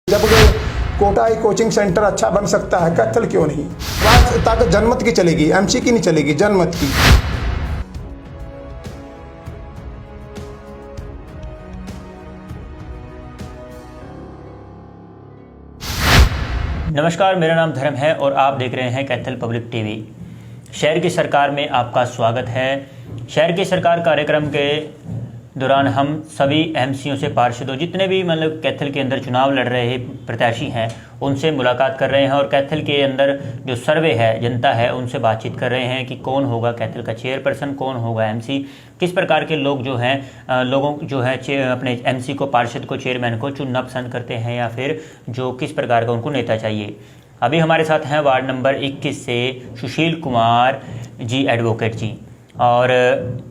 जब कोटाई coaching centre अच्छा बन सकता है, कैथल क्यों नहीं? ताकत जनमत की चलेगी, एमसी की नहीं चलेगी, जनमत की। नमस्कार, मेरा नाम धर्म है और आप देख रहे हैं कैथल पब्लिक टीवी। शहर की सरकार में आपका स्वागत है। शहर की सरकार कार्यक्रम के दौरान हम सभी एमसीओ से पार्षदों, जितने भी मतलब कैथल के अंदर चुनाव लड़ रहे प्रत्याशी हैं, उनसे मुलाकात कर रहे हैं और कैथल के अंदर जो सर्वे है, जनता है, उनसे बातचीत कर रहे हैं कि कौन होगा कैथल का चेयरपर्सन, कौन होगा एमसी, किस प्रकार के लोग जो हैं लोगों जो है अपने एमसी को, पार्षद को, चेयरमैन को चुनना पसंद करते हैं या फिर जो किस प्रकार का उनको नेता चाहिए। अभी हमारे साथ हैं वार्ड नंबर 21 से सुशील कुमार जी एडवोकेट जी, और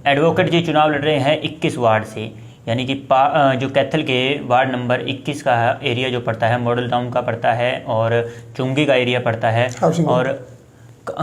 एडवोकेट जी चुनाव लड़ रहे हैं 21 वार्ड से, यानी कि जो कैथल के वार्ड नंबर 21 का एरिया जो पड़ता है, मॉडल टाउन का पड़ता है और चुंगी का एरिया पड़ता है, और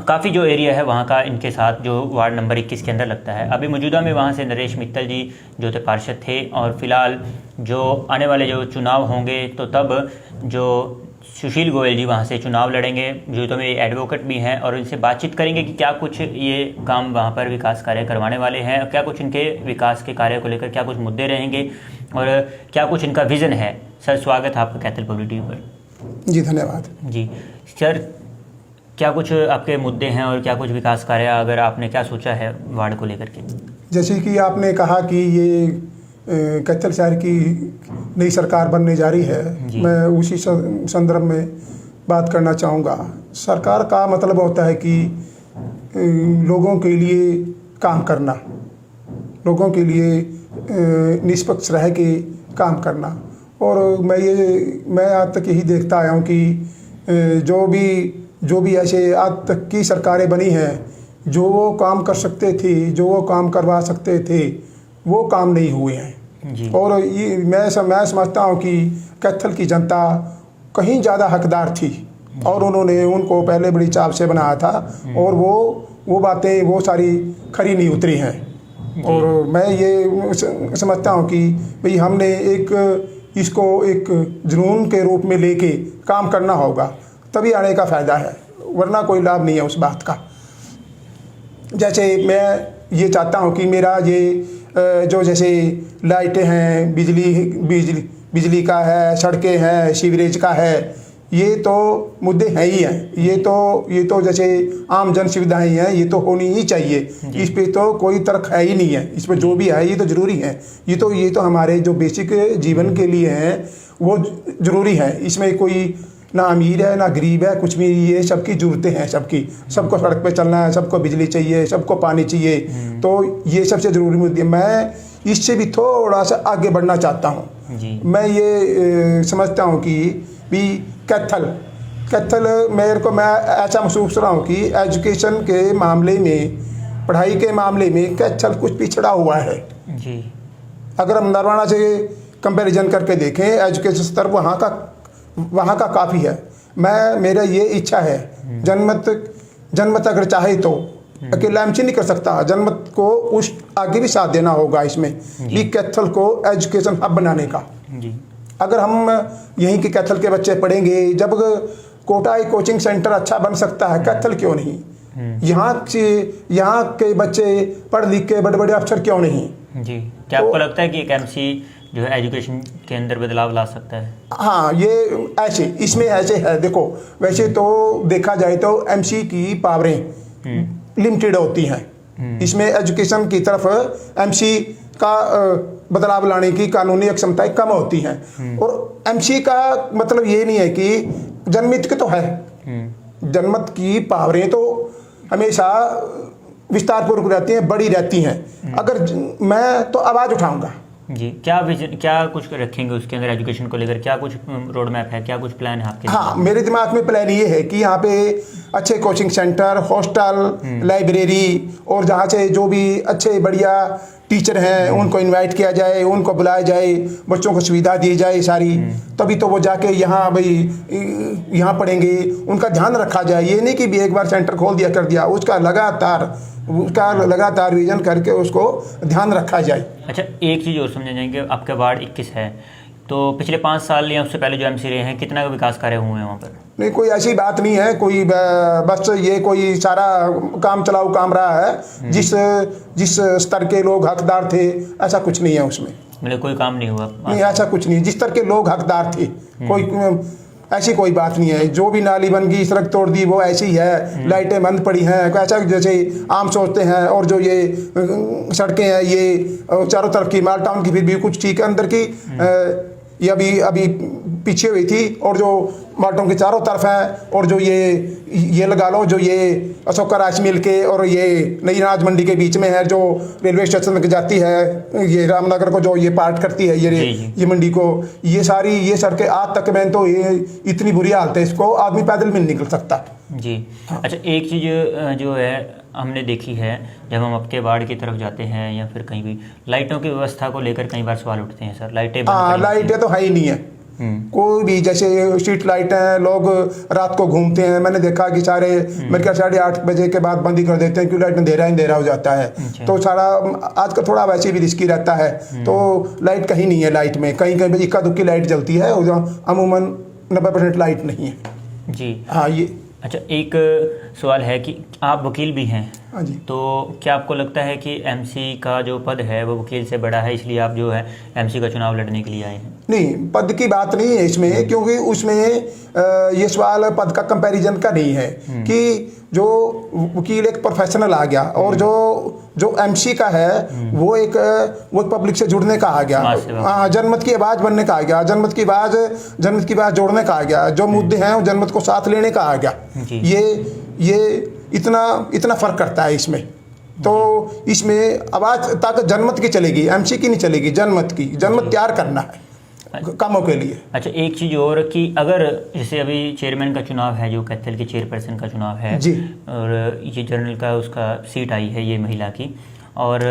काफ़ी जो एरिया है वहाँ का इनके साथ जो वार्ड नंबर 21 के अंदर लगता है। अभी मौजूदा में वहाँ से नरेश मित्तल जी जो थे पार्षद थे, और फिलहाल जो आने वाले जो चुनाव होंगे तो तब जो सुशील गोयल जी वहाँ से चुनाव लड़ेंगे, जो तो मेरे एडवोकेट भी हैं, और इनसे बातचीत करेंगे कि क्या कुछ ये काम वहाँ पर विकास कार्य करवाने वाले हैं, क्या कुछ इनके विकास के कार्य को लेकर क्या कुछ मुद्दे रहेंगे और क्या कुछ इनका विज़न है। सर, स्वागत है आपका कैथल पब्लिक टीवी पर। जी धन्यवाद। जी सर, क्या कुछ आपके मुद्दे हैं और क्या कुछ विकास कार्य, अगर आपने क्या सोचा है वार्ड को लेकर के? जैसे कि आपने कहा कि ये कैथल शहर की नई सरकार बनने जा रही है, मैं उसी संदर्भ में बात करना चाहूँगा। सरकार का मतलब होता है कि लोगों के लिए काम करना, लोगों के लिए निष्पक्ष रह के काम करना। और मैं आज तक यही देखता आया हूँ कि जो भी ऐसे आज तक की सरकारें बनी हैं, जो वो काम कर सकते थे, जो वो काम करवा सकते थे, वो काम नहीं हुए हैं जी। और ये मैं समझता हूँ कि कैथल की जनता कहीं ज़्यादा हकदार थी और उन्होंने उनको पहले बड़ी चाव से बनाया था, और वो बातें वो सारी खरी नहीं उतरी हैं। और मैं ये समझता हूँ कि भाई हमने इसको एक जुनून के रूप में लेके काम करना होगा, तभी आने का फ़ायदा है, वरना कोई लाभ नहीं है उस बात का। जैसे मैं ये चाहता हूँ कि मेरा ये जो जैसे लाइटें हैं, बिजली का है, सड़कें हैं, सीवरेज का है, ये तो मुद्दे हैं ही हैं। ये तो जैसे आम जन सुविधाएँ हैं, ये तो होनी ही चाहिए, इस पे तो कोई तर्क है ही नहीं है। इस पे जो भी है ये तो ज़रूरी है, ये तो हमारे जो बेसिक जीवन के लिए हैं वो ज़रूरी है। इसमें कोई ना अमीर है ना गरीब है, कुछ भी, ये सबकी ज़रूरतें हैं, सबको सड़क पे चलना है, सबको बिजली चाहिए, सबको पानी चाहिए, तो ये सबसे ज़रूरी मुद्दे। मैं इससे भी थोड़ा सा आगे बढ़ना चाहता हूँ। मैं ये समझता हूँ कि भी कैथल मैं ऐसा महसूस रहा हूँ कि एजुकेशन के मामले में, पढ़ाई के मामले में कैथल कुछ पिछड़ा हुआ है जी। अगर हम नरवाना से कंपैरिजन करके देखें, एजुकेशन स्तर वहाँ का काफ़ी है। मेरा ये इच्छा है, जनमत अगर चाहे तो अकेला एमसी नहीं कर सकता, जनमत को उस आगे भी साथ देना होगा इसमें भी, कैथल को एजुकेशन हब बनाने का जी। अगर हम यहीं के कैथल के बच्चे पढ़ेंगे, जब कोटाई कोचिंग सेंटर अच्छा बन सकता है, कैथल क्यों नहीं? यहाँ के बच्चे पढ़ लिख के बड़े बड़े अफसर क्यों नहीं जी? क्या आपको लगता है कि एक एमसी जो है एजुकेशन के अंदर बदलाव ला सकता है? हाँ, ये इसमें ऐसे है। देखो, वैसे तो देखा जाए तो एमसी की पावरें लिमिटेड होती हैं। इसमें एजुकेशन की तरफ एमसी का बदलाव लाने की कानूनी क्षमताएं कम होती हैं। और एमसी का मतलब ये नहीं है कि जनमत की तो है, जनमत की पावरें तो हमेशा विस्तारपूर्वक रहती हैं, बड़ी रहती हैं। अगर मैं तो आवाज़ उठाऊंगा जी। क्या कुछ रखेंगे उसके अंदर एजुकेशन को लेकर? क्या कुछ रोड मैप है, क्या कुछ प्लान है आपके? हाँ, मेरे दिमाग में प्लान ये है कि यहाँ पे अच्छे कोचिंग सेंटर, हॉस्टल, लाइब्रेरी, और जहाँ से जो भी अच्छे बढ़िया टीचर हैं उनको इनवाइट किया जाए, उनको बुलाया जाए, बच्चों को सुविधा दी जाए सारी, तभी तो वो जाके यहाँ यहाँ पढ़ेंगे, उनका ध्यान रखा जाए। ये नहीं कि भी एक बार सेंटर खोल दिया कर दिया, उसका लगातार विजन करके उसको ध्यान रखा जाए। अच्छा, एक चीज़ और समझ जाएंगे, आपका वार्ड 21 है, तो पिछले 5 साल या उससे पहले जो एमसी रहे हैं, कितना विकास कार्य हुए हैं वहाँ पर? नहीं, कोई ऐसी बात नहीं है, कोई बस ये कोई सारा काम चलाऊ काम रहा है। जिस स्तर के लोग हकदार थे, ऐसा कुछ नहीं है उसमें। मतलब कोई काम नहीं हुआ? नहीं, ऐसा कुछ नहीं। जिस स्तर के लोग हकदार थे, कोई ऐसी कोई बात नहीं है। जो भी नाली बन गई, सड़क तोड़ दी, वो ऐसी ही है। लाइटें बंद पड़ी हैं, ऐसा जैसे आम सोचते हैं। और जो ये सड़कें हैं, ये चारों तरफ की माल टाउन की फिर भी कुछ ठीक है, अंदर की ये अभी पीछे हुई थी। और जो माल्टों के चारों तरफ है, और जो ये लगा लो, जो ये अशोका राइस मिल के और ये नई अनाज मंडी के बीच में है, जो रेलवे स्टेशन तक जाती है, ये रामनगर को जो ये पार्ट करती है, ये मंडी को, ये सारी ये सड़कें आज तक में तो ये इतनी बुरी हालत है, इसको आदमी पैदल भी नहीं निकल सकता जी। हाँ। अच्छा, एक चीज़ जो है हमने देखी है, जब हम आपके वार्ड की तरफ जाते हैं या फिर कहीं भी, लाइटों की व्यवस्था को लेकर कई बार सवाल उठते हैं सर। लाइटें लाइटें तो है ही नहीं है। कोई भी, जैसे स्ट्रीट लाइट है, लोग रात को घूमते हैं। मैंने देखा कि सारे मेरे ख्याल 8:30 बजे के बाद बंद ही कर देते हैं, क्योंकि लाइट अंधेरा हो जाता है। तो सारा आज का थोड़ा वैसे भी रिस्की रहता है। तो लाइट कहीं नहीं है। लाइट में कहीं कहीं इक्का दुक्की लाइट जलती है, अमूमन 90% लाइट नहीं है जी। हाँ, ये अच्छा, एक सवाल है कि आप वकील भी हैं। हाँ जी। तो क्या आपको लगता है कि एमसी का जो पद है वो वकील से बड़ा है, इसलिए आप जो है एमसी का चुनाव लड़ने के लिए आए हैं? नहीं, पद की बात नहीं है इसमें, क्योंकि उसमें ये सवाल पद का कंपैरिजन का नहीं है। कि जो वकील एक प्रोफेशनल आ गया, और जो एमसी का है वो एक पब्लिक से जुड़ने का आ गया। हाँ, जनमत की आवाज़ बनने का आ गया, जनमत की आवाज़ जोड़ने का आ गया, जो मुद्दे हैं वो जनमत को साथ लेने का आ गया। ये इतना फर्क करता है इसमें। तो इसमें आवाज़ ताकत जनमत की चलेगी, एमसी की नहीं चलेगी। जनमत तैयार करना है कामों के लिए। अच्छा, एक चीज़ और कि अगर जैसे अभी चेयरमैन का चुनाव है, जो कैथल की चेयरपर्सन का चुनाव है जी, और ये जनरल का उसका सीट आई है, ये महिला की, और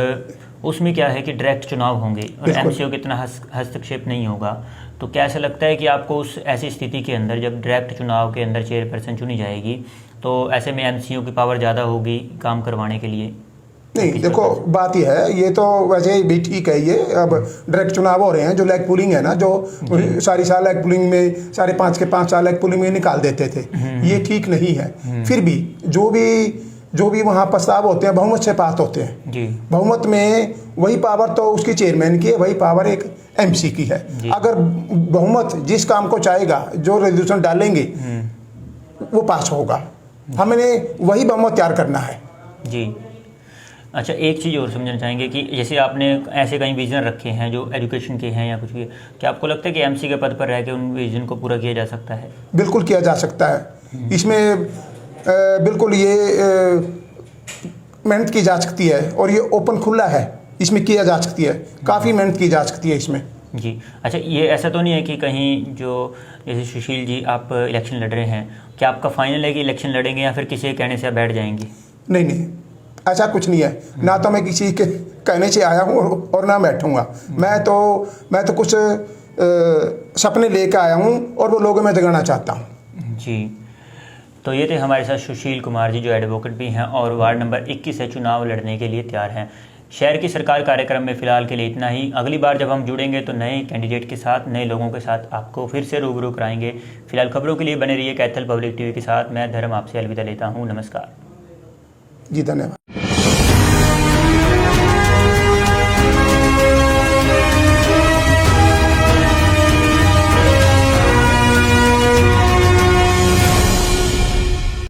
उसमें क्या है कि डायरेक्ट चुनाव होंगे और एमसीओ का इतना हस्तक्षेप नहीं होगा। तो क्या ऐसा लगता है कि आपको उस ऐसी स्थिति के अंदर, जब डायरेक्ट चुनाव के अंदर चेयरपर्सन चुनी जाएगी, तो ऐसे में एमसीओ की पावर ज़्यादा होगी काम करवाने के लिए? नहीं, देखो बात यह है, ये तो वैसे भी ठीक है। ये अब डायरेक्ट चुनाव हो रहे हैं, जो लैग पुलिंग है ना, जो सारी साल लैग पुलिंग में, सारे 5 के 5 साल लैग पुलिंग में निकाल देते थे, ये ठीक नहीं है। फिर भी जो भी वहाँ प्रस्ताव होते हैं, बहुमत से पास होते हैं जी। बहुमत में वही पावर तो उसकी चेयरमैन की है, वही पावर एक एमसी की है। अगर बहुमत जिस काम को चाहेगा, जो रेजोल्यूशन डालेंगे वो पास होगा। हमें वही बहुमत तैयार करना है जी। अच्छा, एक चीज़ और समझना चाहेंगे कि जैसे आपने ऐसे कई विज़न रखे हैं जो एजुकेशन के हैं या कुछ भी, क्या आपको लगता है कि एमसी के पद पर रह के उन विज़न को पूरा किया जा सकता है? बिल्कुल किया जा सकता है। इसमें बिल्कुल ये मेहनत की जा सकती है, और ये ओपन खुला है, इसमें किया जा सकती है। काफ़ी मेहनत की जा सकती है इसमें जी। अच्छा, ये ऐसा तो नहीं है कि कहीं जो जैसे सुशील जी आप इलेक्शन लड़ रहे हैं, क्या आपका फाइनल है कि इलेक्शन लड़ेंगे या फिर किसी के कहने से आप बैठ जाएंगे? नहीं, ऐसा कुछ नहीं है। ना तो मैं किसी के कहने से आया हूँ और ना बैठूंगा। मैं तो कुछ सपने लेकर आया हूँ, और वो लोगों में जगाना चाहता हूँ जी। तो ये थे हमारे साथ सुशील कुमार जी, जो एडवोकेट भी हैं और वार्ड नंबर 21 से चुनाव लड़ने के लिए तैयार हैं। शहर की सरकार कार्यक्रम में फ़िलहाल के लिए इतना ही। अगली बार जब हम जुड़ेंगे तो नए कैंडिडेट के साथ, नए लोगों के साथ आपको फिर से रूबरू कराएंगे। फिलहाल खबरों के लिए बने रहिए कैथल पब्लिक टीवी के साथ। मैं धर्म आपसे अलविदा लेता हूँ। नमस्कार जी, धन्यवाद।